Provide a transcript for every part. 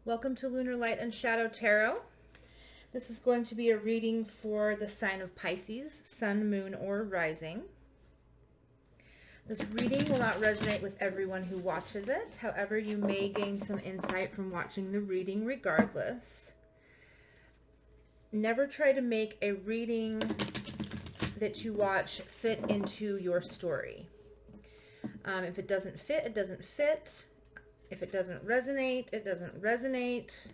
Welcome to Lunar Light and Shadow Tarot. This is going to be a reading for the sign of Pisces, sun, moon, or rising. This reading will not resonate with everyone who watches it. However, you may gain some insight from watching the reading regardless. Never try to make a reading that you watch fit into your story. If it doesn't fit, it doesn't fit. If it doesn't resonate, it doesn't resonate.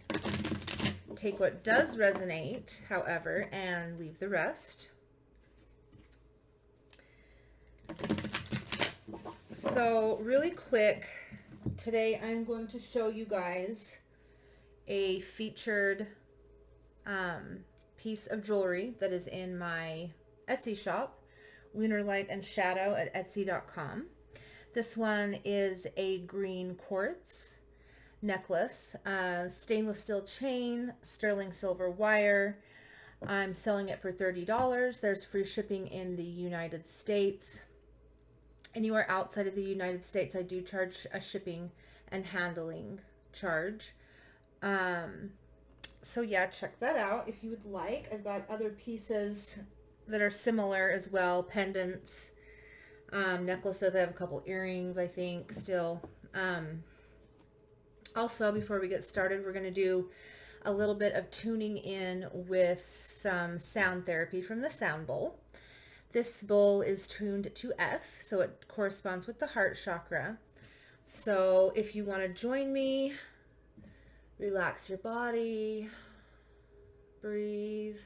Take what does resonate, however, and leave the rest. So really quick, today I'm going to show you guys a featured piece of jewelry that is in my Etsy shop, Lunar Light and Shadow at Etsy.com. This one is a green quartz necklace, stainless steel chain, sterling silver wire. I'm selling it for $30. There's free shipping in the United States. Anywhere outside of the United States, I do charge a shipping and handling charge. So yeah, check that out if you would like. I've got other pieces that are similar as well, pendants, necklaces. I have a couple earrings, I think, still. Also, before we get started, we're going to do a little bit of tuning in with some sound therapy from the sound bowl. This bowl is tuned to F, so it corresponds with the heart chakra. So if you want to join me, relax your body, breathe,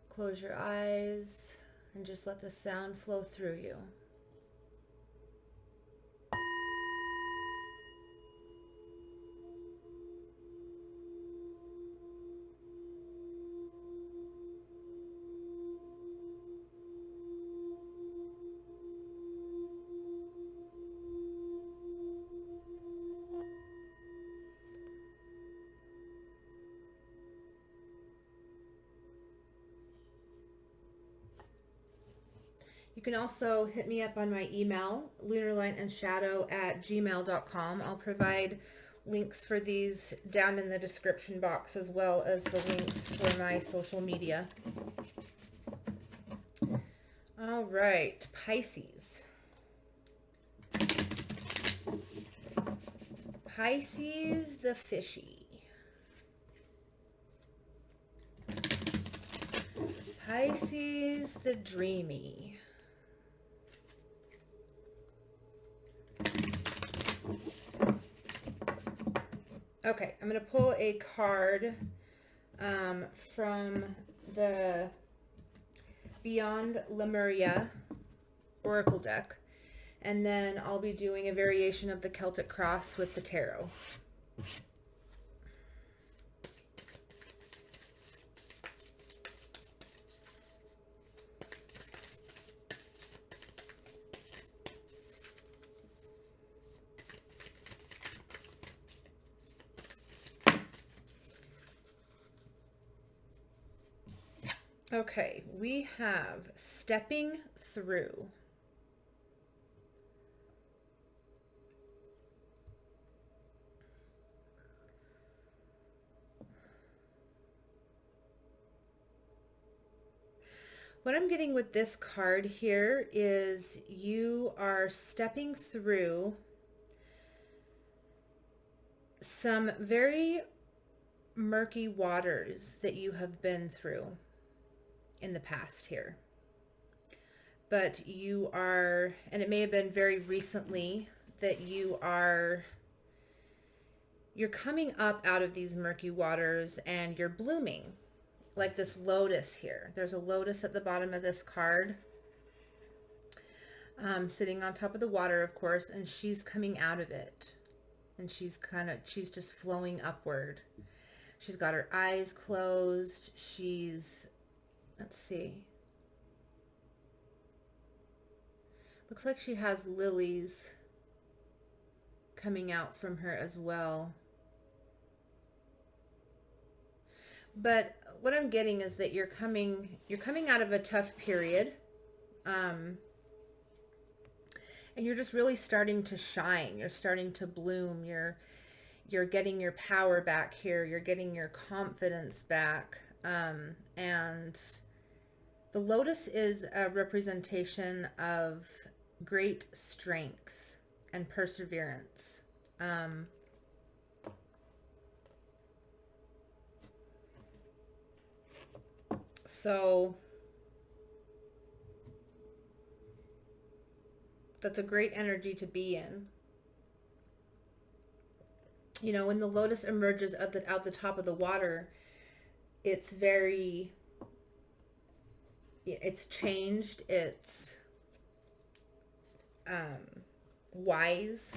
close your eyes, and just let the sound flow through you. You can also hit me up on my email, lunarlightandshadow@gmail.com. I'll provide links for these down in the description box, as well as the links for my social media. All right, Pisces. Pisces the fishy. Pisces the dreamy. Okay, I'm going to pull a card from the Beyond Lemuria Oracle deck, and then I'll be doing a variation of the Celtic Cross with the tarot. Okay, we have stepping through. What I'm getting with this card here is you are stepping through some very murky waters that you have been through in the past here. But you are, and it may have been very recently, that you're coming up out of these murky waters and you're blooming. Like this lotus here. There's a lotus at the bottom of this card, sitting on top of the water, of course, and she's coming out of it. And she's just flowing upward. She's got her eyes closed. Let's see. Looks like she has lilies coming out from her as well. But what I'm getting is that you're coming out of a tough period. And you're just really starting to shine. You're starting to bloom. You're getting your power back here. You're getting your confidence back. And the lotus is a representation of great strength and perseverance. So that's a great energy to be in. You know, when the lotus emerges out the top of the water, it's changed, it's wise.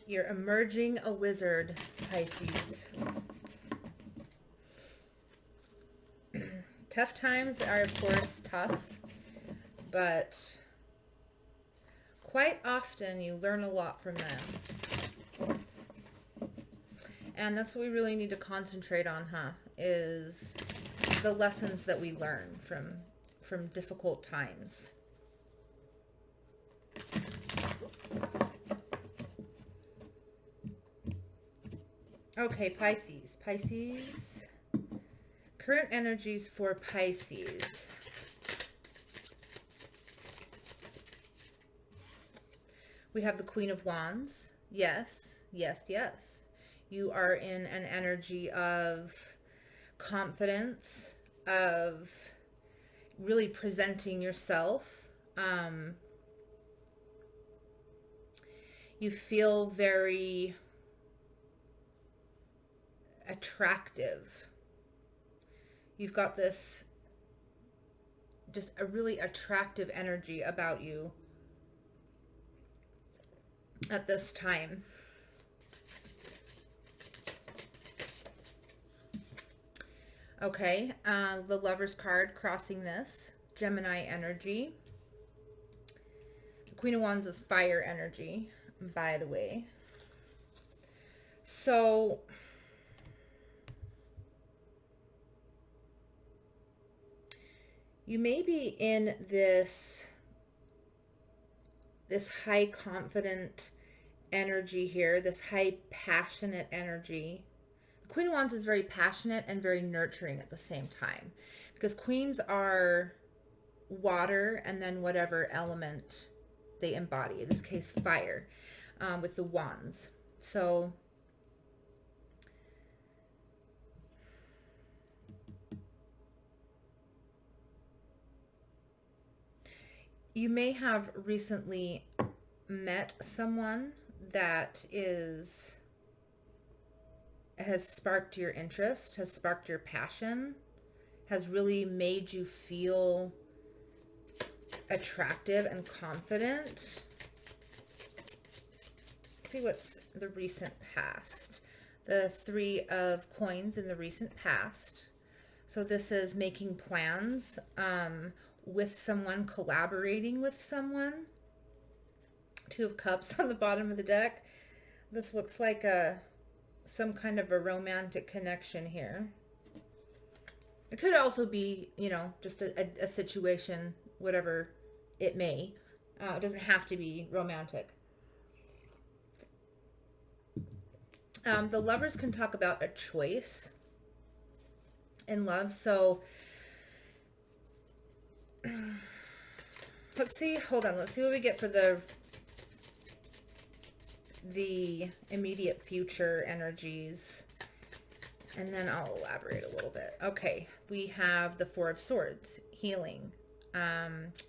You're emerging a wizard, Pisces. Tough times are, of course, tough, but quite often you learn a lot from them. And that's what we really need to concentrate on, is the lessons that we learn from difficult times. Okay, Pisces. Current energies for Pisces. We have the Queen of Wands. Yes. You are in an energy of confidence, of really presenting yourself. You feel very attractive. You've got this just a really attractive energy about you at this time. Okay, the Lover's card crossing this, Gemini energy. The Queen of Wands is fire energy, by the way. So you may be in this high confident energy here, this high passionate energy. The Queen of Wands is very passionate and very nurturing at the same time, because queens are water and then whatever element they embody, in this case fire, with the wands. So you may have recently met someone that has sparked your interest, has sparked your passion, has really made you feel attractive and confident. Let's see what's the recent past. The Three of Coins in the recent past. So this is making plans with someone, collaborating with someone. Two of Cups on the bottom of the deck. This looks like some kind of a romantic connection here. It could also be, just a situation, whatever it may. It doesn't have to be romantic. The Lovers can talk about a choice in love. So let's see. Hold on. Let's see what we get for the immediate future energies, and then I'll elaborate a little bit. Okay, we have the Four of Swords, healing,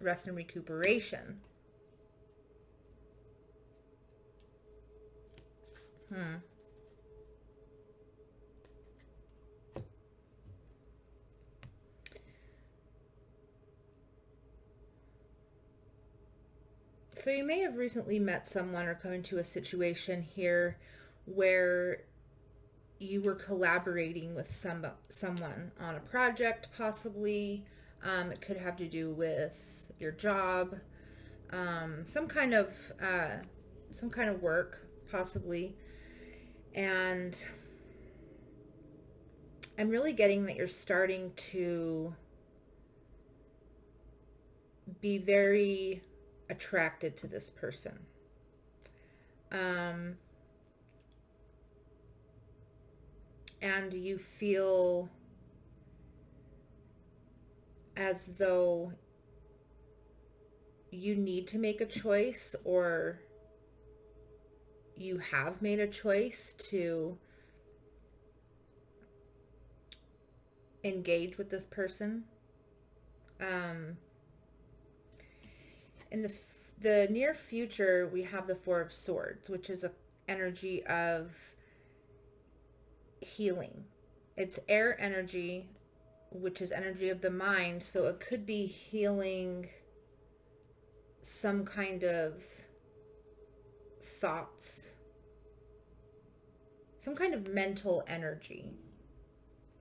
rest and recuperation. So you may have recently met someone or come into a situation here where you were collaborating with someone on a project, possibly. It could have to do with your job, some kind of work, possibly. And I'm really getting that you're starting to be very attracted to this person. Um, and you feel as though you need to make a choice, or you have made a choice to engage with this person. Um, in the near future, we have the Four of Swords, which is a energy of healing. It's air energy, which is energy of the mind, so it could be healing some kind of thoughts, some kind of mental energy.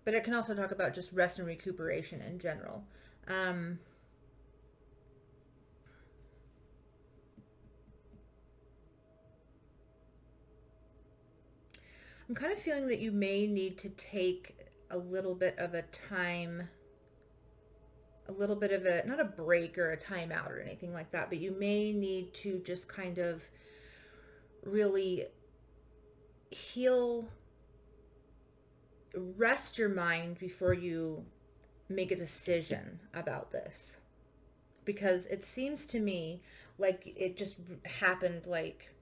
But it can also talk about just rest and recuperation in general. Um, I'm kind of feeling that you may need to take a little bit of a time, a little bit of a, not a break or a timeout or anything like that, but you may need to just kind of really heal, rest your mind before you make a decision about this. Because it seems to me like it just happened like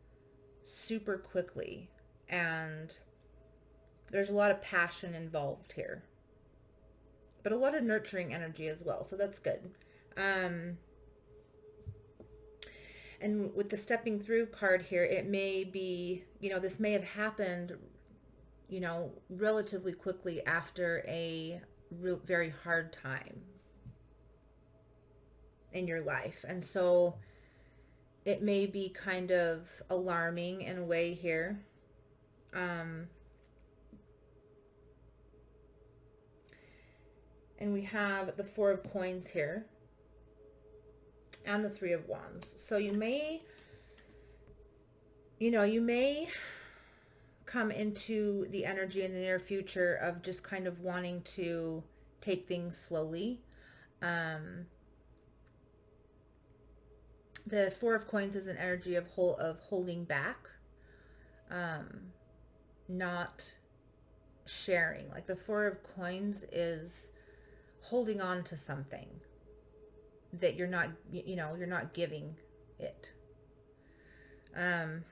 super quickly, and there's a lot of passion involved here, but a lot of nurturing energy as well, so that's good. um and with the stepping through card here, it may be, this may have happened, relatively quickly after a very hard time in your life, and so it may be kind of alarming in a way here. um and we have the Four of Coins here and the Three of Wands. So you may come into the energy in the near future of just kind of wanting to take things slowly. Um, the Four of Coins is an energy of holding back, um, not sharing. Like the Four of Coins is holding on to something that you're not giving it. Um,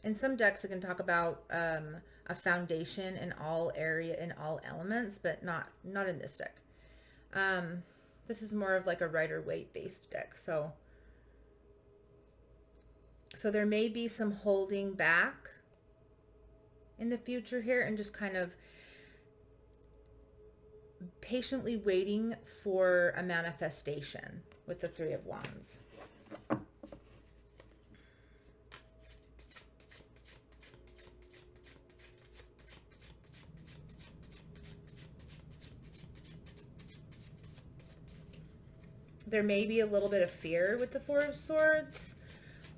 in some decks, it can talk about a foundation in all elements, but not in this deck. This is more of like a Rider-Waite based deck. So there may be some holding back in the future here, and just kind of patiently waiting for a manifestation with the Three of Wands. There may be a little bit of fear with the Four of Swords,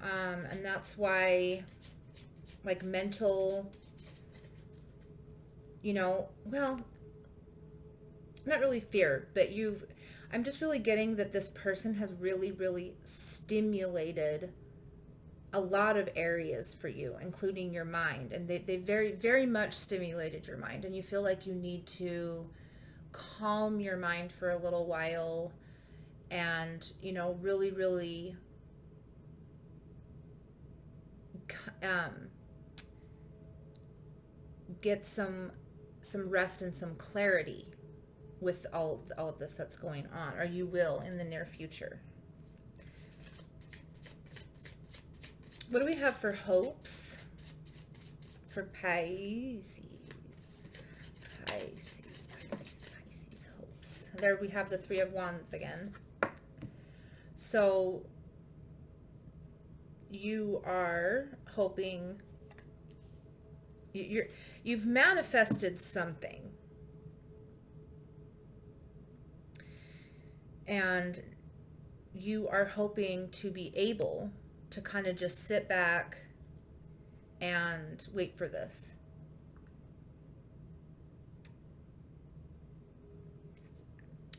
and that's why, like, mental, well, not really fear, but I'm just really getting that this person has really, really stimulated a lot of areas for you, including your mind, and they very, very much stimulated your mind, and you feel like you need to calm your mind for a little while, and really, really um, get some rest and some clarity with all of this that's going on, or you will in the near future. What do we have for hopes for Pisces? Pisces hopes. There we have the Three of Wands again. So you are hoping, you've manifested something, and you are hoping to be able to kind of just sit back and wait for this.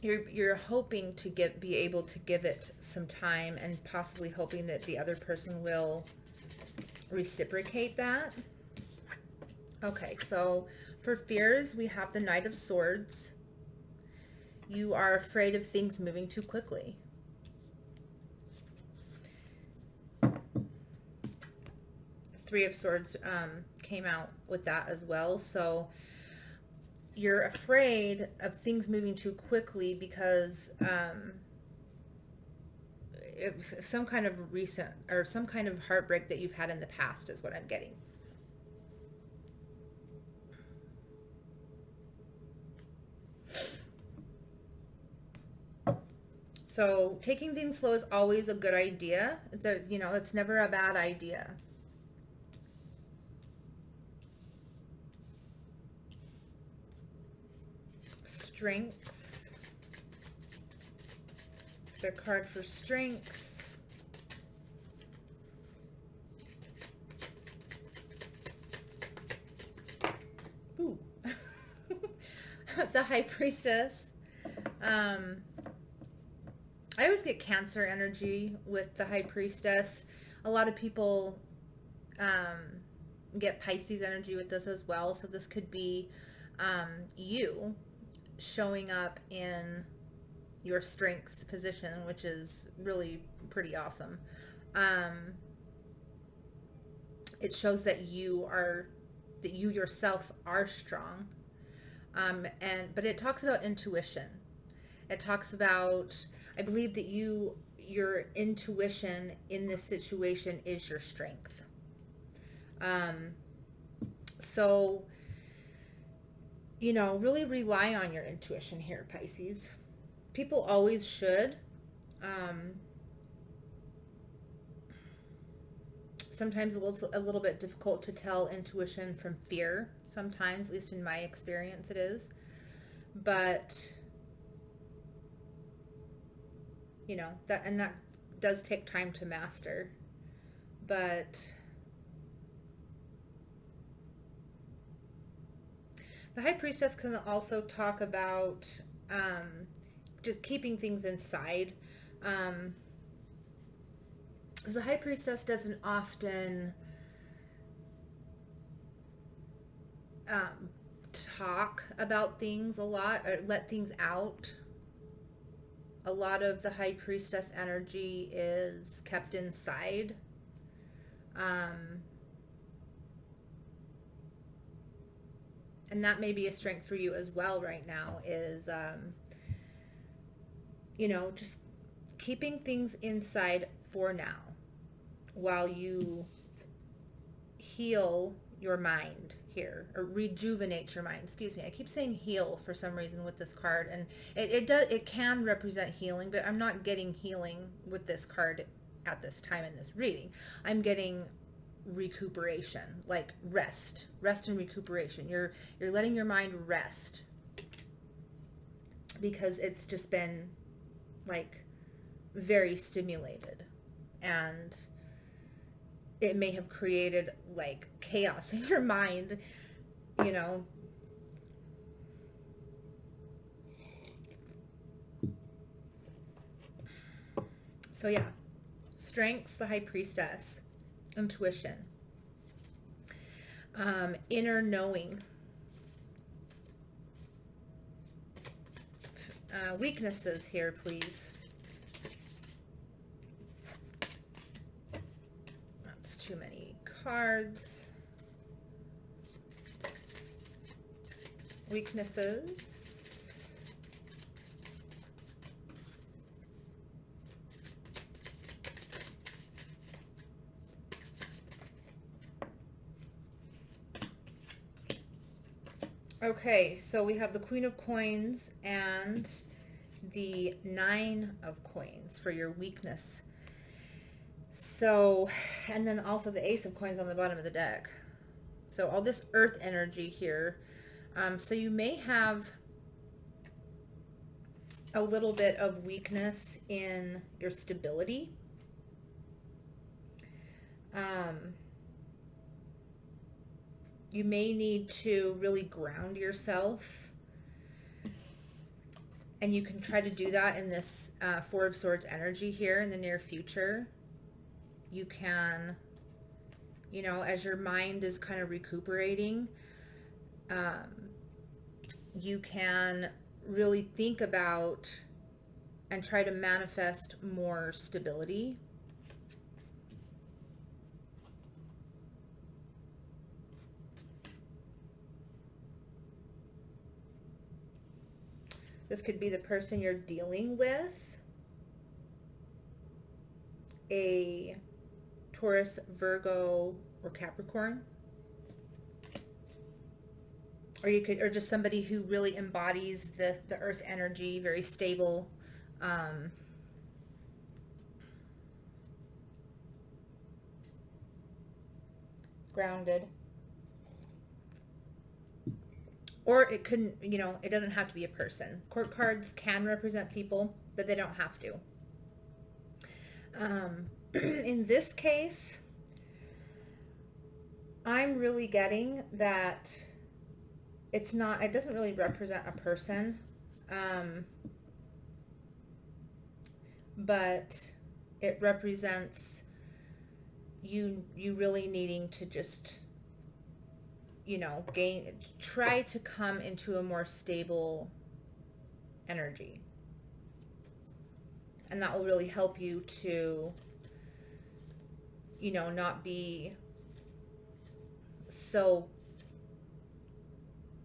you're hoping to be able to give it some time, and possibly hoping that the other person will reciprocate that. Okay, so for fears, we have the Knight of Swords. You are afraid of things moving too quickly. Three of Swords came out with that as well. So you're afraid of things moving too quickly because some kind of recent or some kind of heartbreak that you've had in the past is what I'm getting. So taking things slow is always a good idea. It's never a bad idea. Strengths. The card for strengths. Ooh. The High Priestess. I always get Cancer energy with the High Priestess. A lot of people get Pisces energy with this as well. So this could be you showing up in your strength position, which is really pretty awesome. It shows that you yourself are strong. But it talks about intuition. It talks about, I believe that your intuition in this situation is your strength. So, really rely on your intuition here, Pisces. People always should. Sometimes a little bit difficult to tell intuition from fear. Sometimes, at least in my experience, it is. But that does take time to master. But the High Priestess can also talk about just keeping things inside. Because the High Priestess doesn't often talk about things a lot or let things out. A lot of the High Priestess energy is kept inside. And that may be a strength for you as well right now is, just keeping things inside for now while you heal your mind here, or rejuvenate your mind. Excuse me. I keep saying heal for some reason with this card, and it can represent healing, but I'm not getting healing with this card at this time in this reading. I'm getting recuperation, like rest and recuperation. You're letting your mind rest because it's just been like very stimulated, and it may have created like chaos in your mind, So yeah, strengths, the High Priestess, intuition, inner knowing, weaknesses here, please. That's too many cards. Weaknesses. Okay, so we have the Queen of Coins and the Nine of Coins for your weakness. So, and then also the Ace of Coins on the bottom of the deck. So all this earth energy here. So you may have a little bit of weakness in your stability. You may need to really ground yourself And you can try to do that in this Four of Swords energy here in the near future. You can, you know, as your mind is kind of recuperating, you can really think about and try to manifest more stability. This could be the person you're dealing with, a Taurus, Virgo, or Capricorn. Or you could, or just somebody who really embodies the earth energy, very stable. Grounded. Or it couldn't, you know, it doesn't have to be a person. Court cards can represent people, but they don't have to. In this case, I'm really getting that it's not, it doesn't really represent a person, but it represents you really needing to just, you know, try to come into a more stable energy. And that will really help you to, you know, not be so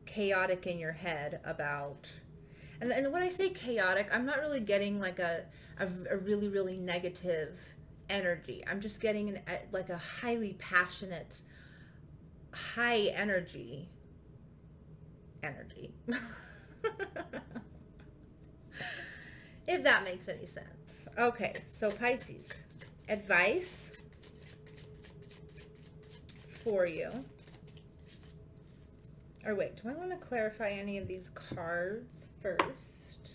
chaotic in your head about, and when I say chaotic, I'm not really getting like a really, really negative energy. I'm just getting like a highly passionate, high energy. If that makes any sense. Okay, so Pisces, advice for you. Or wait, do I want to clarify any of these cards first?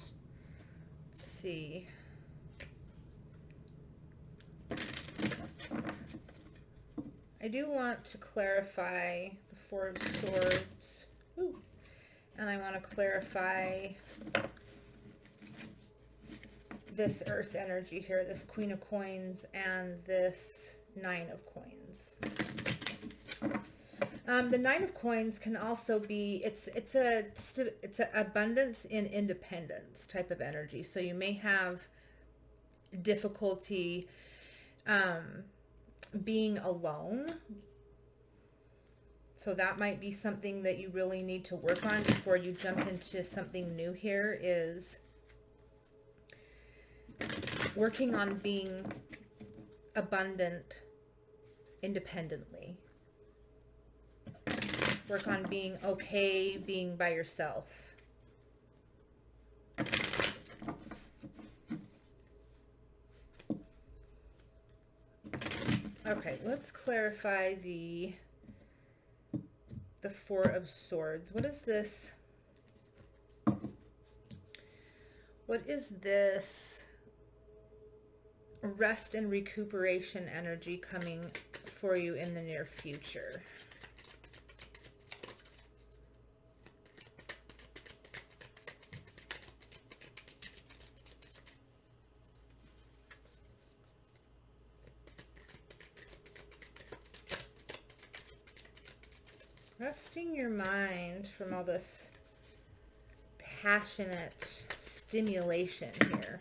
Let's see. I do want to clarify the Four of Swords. Ooh. And I want to clarify this Earth energy here, this Queen of Coins and this Nine of Coins. The Nine of Coins can also be, it's a abundance in independence type of energy. So you may have difficulty being alone. So that might be something that you really need to work on before you jump into something new here, is working on being abundant independently. Work on being okay being by yourself. Okay, let's clarify the Four of Swords. What is this? What is this rest and recuperation energy coming for you in the near future? Resting your mind from all this passionate stimulation here.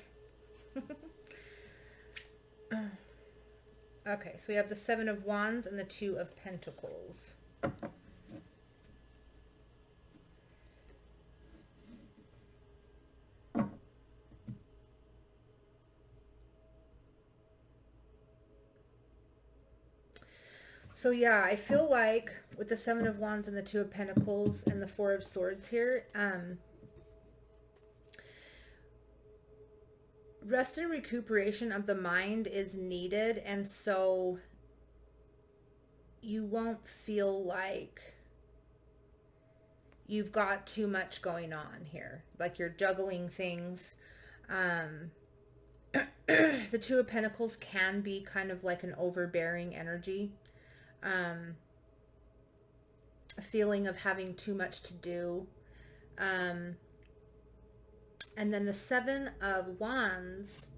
Okay, so we have the Seven of Wands and the Two of Pentacles. So yeah, I feel like with the Seven of Wands and the Two of Pentacles and the Four of Swords here, rest and recuperation of the mind is needed, and so you won't feel like you've got too much going on here, like you're juggling things. The Two of Pentacles can be kind of like an overbearing energy. A feeling of having too much to do. And then the Seven of Wands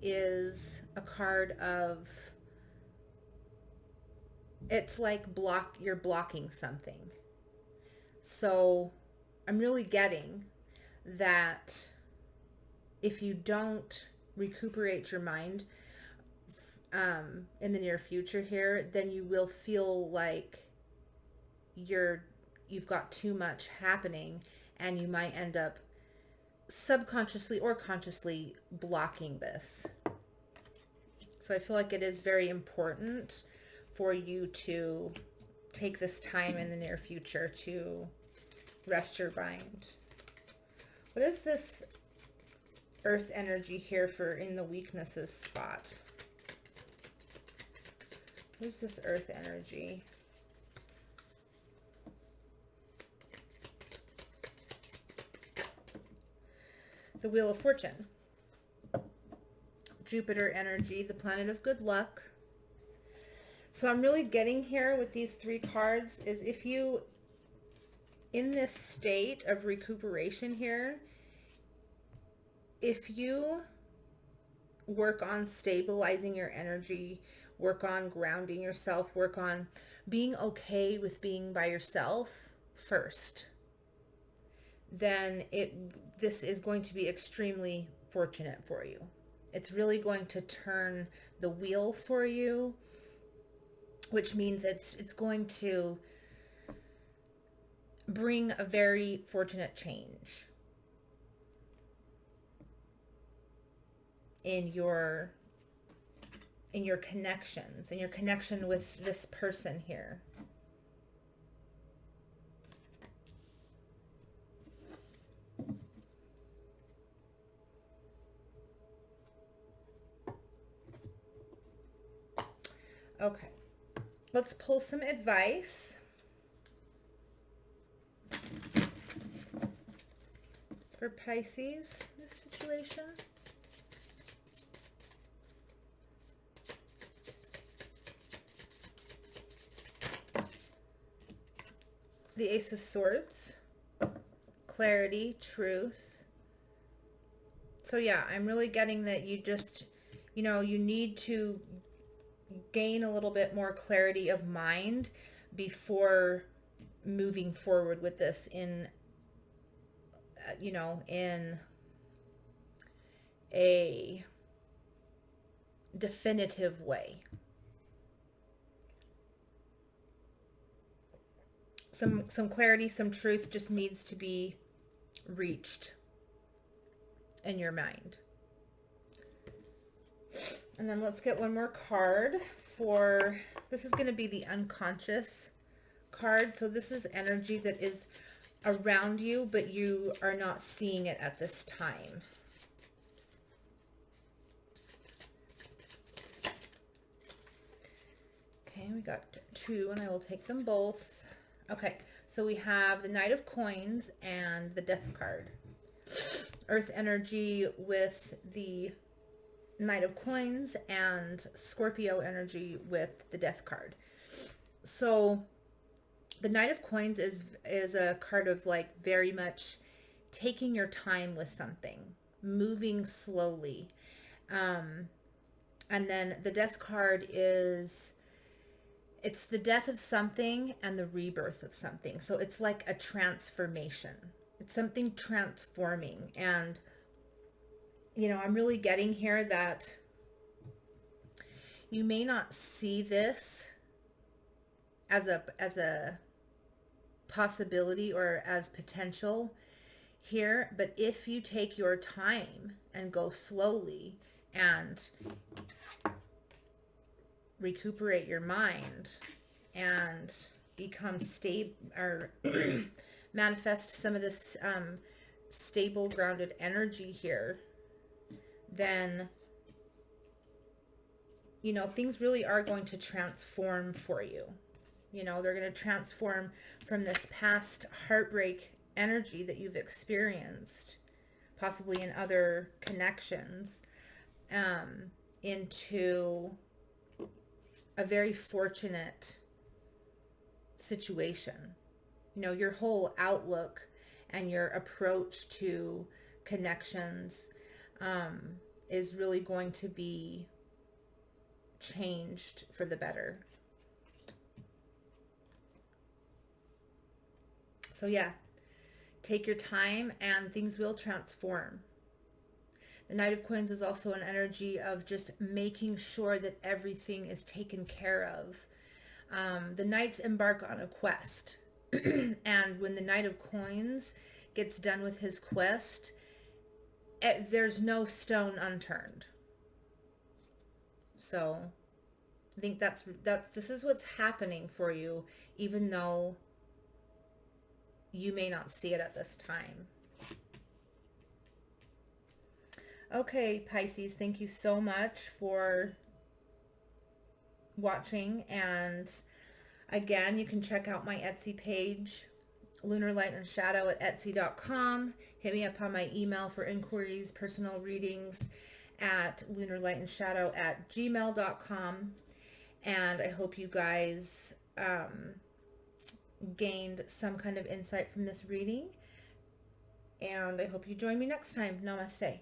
is a card of, it's like you're blocking something. So I'm really getting that if you don't recuperate your mind in the near future here, then you will feel like you've got too much happening, and you might end up subconsciously or consciously blocking this. So I feel like it is very important for you to take this time in the near future to rest your mind. What is this earth energy here for in the weaknesses spot? What is this earth energy? The Wheel of Fortune. Jupiter energy, the planet of good luck. So I'm really getting here with these three cards is if you, in this state of recuperation here, if you work on stabilizing your energy, work on grounding yourself, work on being okay with being by yourself first, then this is going to be extremely fortunate for you. It's really going to turn the wheel for you, which means it's going to bring a very fortunate change in your connections, in your connection with this person here. Okay, let's pull some advice for Pisces in this situation. The Ace of Swords, clarity, truth. So yeah, I'm really getting that you just, you need to gain a little bit more clarity of mind before moving forward with this in in a definitive way. Some clarity, some truth just needs to be reached in your mind. And then let's get one more card for, this is going to be the unconscious card. So this is energy that is around you, but you are not seeing it at this time. Okay, we got two, and I will take them both. Okay, so we have the Knight of Coins and the Death card. Earth energy with the Knight of Coins and Scorpio energy with the Death card. So the Knight of Coins is a card of like very much taking your time with something, moving slowly. And then the Death card is, it's the death of something and the rebirth of something. So it's like a transformation. It's something transforming. And I'm really getting here that you may not see this as a possibility or as potential here, but if you take your time and go slowly and recuperate your mind and become stable or manifest some of this stable, grounded energy here, then things really are going to transform for you. They're going to transform from this past heartbreak energy that you've experienced, possibly in other connections, into a very fortunate situation. Your whole outlook and your approach to connections is really going to be changed for the better. So yeah, take your time and things will transform. The Knight of Coins is also an energy of just making sure that everything is taken care of. The Knights embark on a quest. And when the Knight of Coins gets done with his quest, there's no stone unturned. So I think this is what's happening for you, even though you may not see it at this time. Okay, Pisces, thank you so much for watching. And again, you can check out my Etsy page, Lunar Light and Shadow at Etsy.com. Hit me up on my email for inquiries, personal readings at lunarlightandshadow@gmail.com. And I hope you guys gained some kind of insight from this reading. And I hope you join me next time. Namaste.